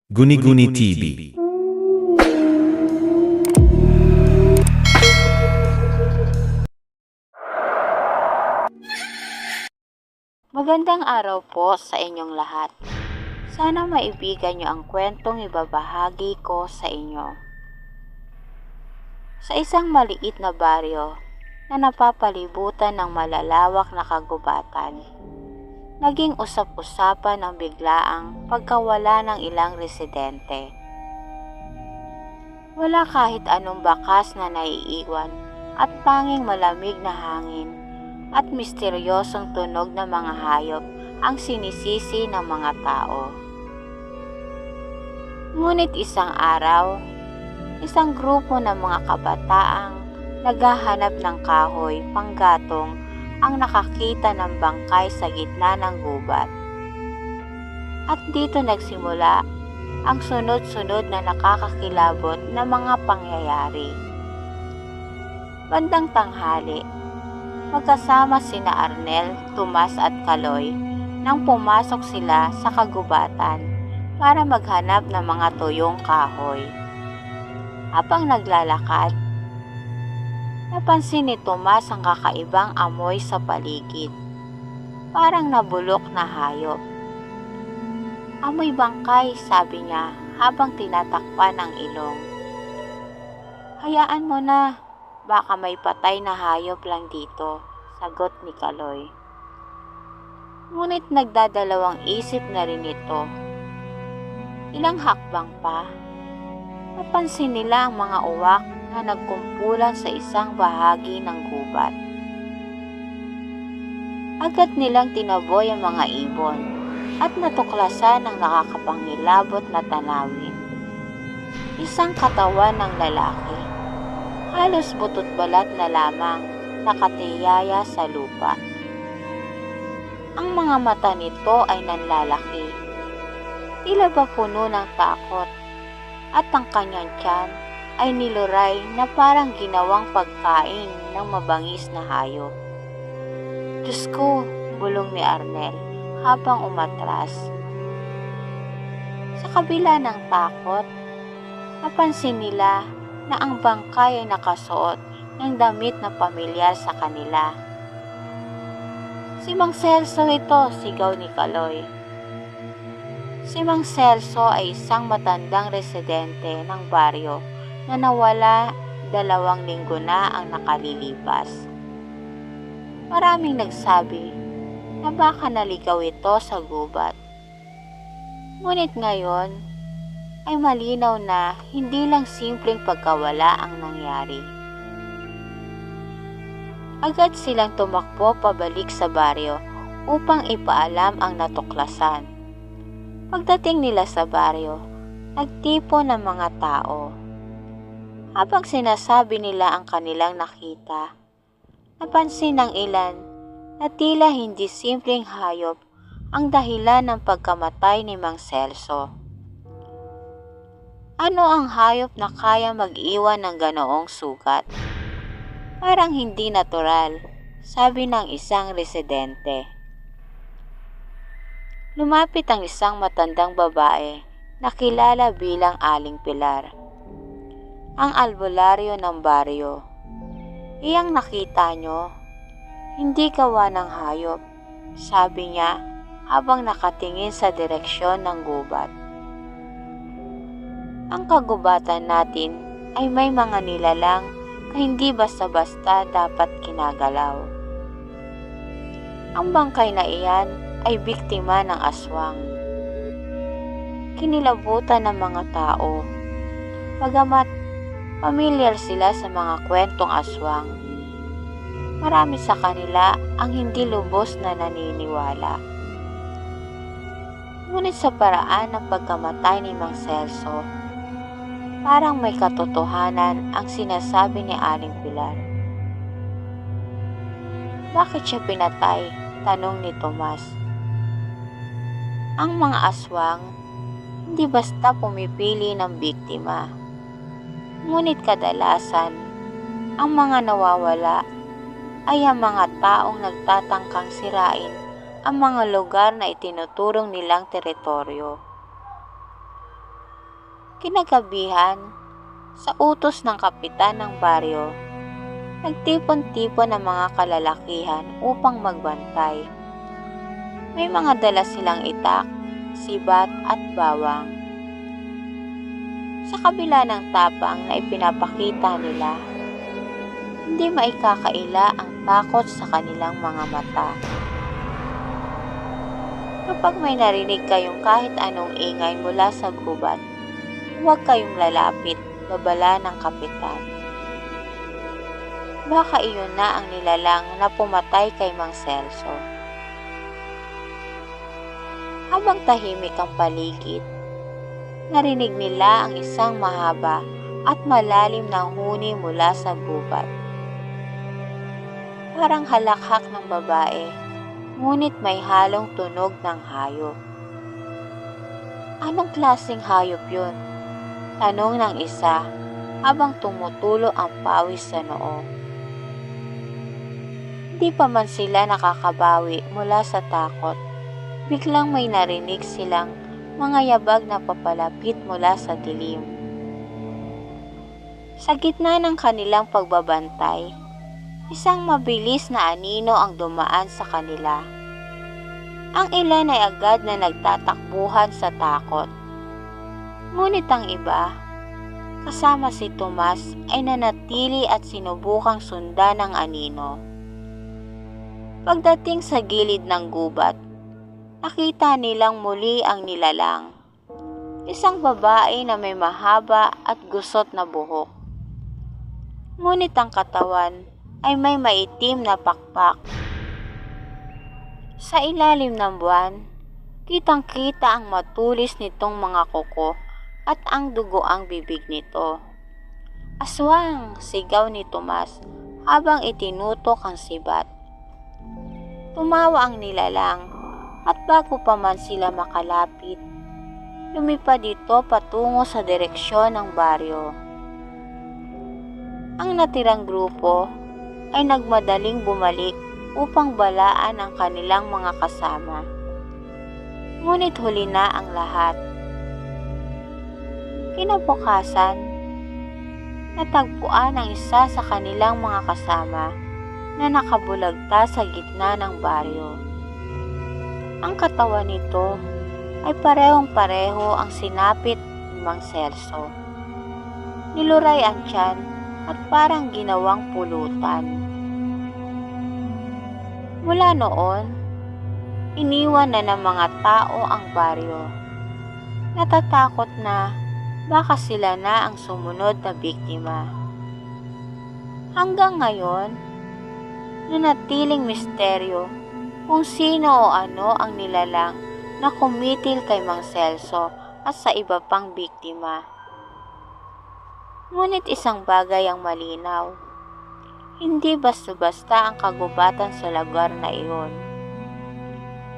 Guni-Guni TV. Magandang araw po sa inyong lahat. Sana maibigan niyo ang kwentong ibabahagi ko sa inyo. Sa isang maliit na baryo na napapalibutan ng malalawak na kagubatan, naging usap-usapan ang biglaang pagkawala ng ilang residente. Wala kahit anong bakas na naiiwan at tanging malamig na hangin at misteryosong tunog ng mga hayop ang sinisisi ng mga tao. Ngunit isang araw, isang grupo ng mga kabataang naghahanap ng kahoy panggatong ang nakakita ng bangkay sa gitna ng gubat. At dito nagsimula ang sunod-sunod na nakakakilabot na mga pangyayari. Bandang tanghali, magkasama sina Arnel, Tomas at Kaloy nang pumasok sila sa kagubatan para maghanap ng mga tuyong kahoy. Habang naglalakad, napansin ni Tomas ang kakaibang amoy sa paligid. Parang nabulok na hayop. "Amoy bangkay," sabi niya habang tinatakpan ang ilong. "Hayaan mo na. Baka may patay na hayop lang dito," sagot ni Kaloy. Ngunit nagdadalawang isip na rin ito. Ilang hakbang pa, napansin nila ang mga uwak na nagkumpulan sa isang bahagi ng gubat. Agad nilang tinaboy ang mga ibon at natuklasan ang nakakapangilabot na tanawin. Isang katawan ng lalaki, halos butot balat na lamang, nakatiyaya sa lupa. Ang mga mata nito ay nanlalaki, tila ba puno ng takot, at ang kanyang tiyan ay niluray na parang ginawang pagkain ng mabangis na hayop. "Diyos ko!" bulong ni Arnel habang umatras. Sa kabila ng takot, napansin nila na ang bangkay ay nakasuot ng damit na pamilyar sa kanila. "Si Mang Celso ito!" sigaw ni Kaloy. Si Mang Celso ay isang matandang residente ng baryo na nawala 2 linggo na ang nakalilipas. Maraming nagsabi na baka naligaw ito sa gubat. Ngunit ngayon ay malinaw na hindi lang simpleng pagkawala ang nangyari. Agad silang tumakbo pabalik sa baryo upang ipaalam ang natuklasan. Pagdating nila sa baryo, nagtipon ng mga tao. Habang sinasabi nila ang kanilang nakita, napansin ng ilan na tila hindi simpleng hayop ang dahilan ng pagkamatay ni Mang Celso. Ano ang hayop na kaya mag-iwan ng ganoong sugat? Parang hindi natural, sabi ng isang residente. Lumapit ang isang matandang babae na kilala bilang Aling Pilar, ang albularyo ng baryo. "Iyang nakita nyo, hindi gawa ng hayop," sabi niya habang nakatingin sa direksyon ng gubat. "Ang kagubatan natin ay may mga nilalang na hindi basta-basta dapat kinagalaw. Ang bangkay na iyan ay biktima ng aswang." Kinilabutan ng mga tao. Bagamat pamilyar sila sa mga kwentong aswang, marami sa kanila ang hindi lubos na naniniwala. Ngunit sa paraan ng pagkamatay ni Mang Celso, parang may katotohanan ang sinasabi ni Aling Pilar. "Bakit siya pinatay?" tanong ni Tomas. "Ang mga aswang hindi basta pumipili ng biktima. Ngunit kadalasan, ang mga nawawala ay ang mga taong nagtatangkang sirain ang mga lugar na itinuturong nilang teritoryo. Kinagabihan, sa utos ng kapitan ng baryo, nagtipon-tipon ang mga kalalakihan upang magbantay. May mga dala silang itak, sibat at bawang. Sa kabila ng tapang na ipinapakita nila, hindi maikakaila ang takot sa kanilang mga mata. Kapag may narinig kayong kahit anong ingay mula sa gubat, huwag kayong lalapit, babala ng kapitan. Baka iyon na ang nilalang na pumatay kay Mang Celso. Habang tahimik ang paligid, narinig nila ang isang mahaba at malalim na huni mula sa gubat. Parang halakhak ng babae, ngunit may halong tunog ng hayop. Anong klaseng hayop yun? Tanong ng isa habang tumutulo ang pawis sa noo. Di pa man sila nakakabawi mula sa takot, biglang may narinig silang mga yabag na papalapit mula sa dilim. Sa gitna ng kanilang pagbabantay, isang mabilis na anino ang dumaan sa kanila. Ang ilan ay agad na nagtatakbuhan sa takot. Ngunit ang iba, kasama si Tomas, ay nanatili at sinubukang sundan ng anino. Pagdating sa gilid ng gubat, nakita nilang muli ang nilalang. Isang babae na may mahaba at gusot na buhok. Ngunit ang katawan ay may maitim na pakpak. Sa ilalim ng buwan, kitang-kita ang matulis nitong mga kuko at ang dugo ang bibig nito. Aswang! Sigaw ni Tomas habang itinutok ang sibat. Tumawa ang nilalang at bago pa man sila makalapit, lumipad ito patungo sa direksyon ng baryo. Ang natirang grupo ay nagmadaling bumalik upang balaan ang kanilang mga kasama. Ngunit huli na ang lahat. Kinabukasan, natagpuan ang isa sa kanilang mga kasama na nakabulagta sa gitna ng baryo. Ang katawan nito ay parehong-pareho ang sinapit ni Mang Celso. Niluray ang tiyan at parang ginawang pulutan. Mula noon, iniwan na ng mga tao ang baryo. Natatakot na baka sila na ang sumunod na biktima. Hanggang ngayon, nanatiling misteryo kung sino o ano ang nilalang na kumitil kay Mang Celso at sa iba pang biktima. Ngunit isang bagay ang malinaw. Hindi basta-basta ang kagubatan sa lugar na iyon.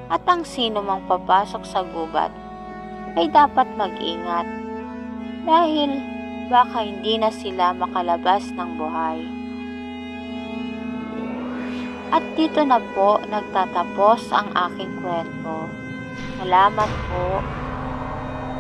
At ang sino mang papasok sa gubat ay dapat mag-ingat dahil baka hindi na sila makalabas ng buhay. At dito na po nagtatapos ang aking kwento. Salamat po.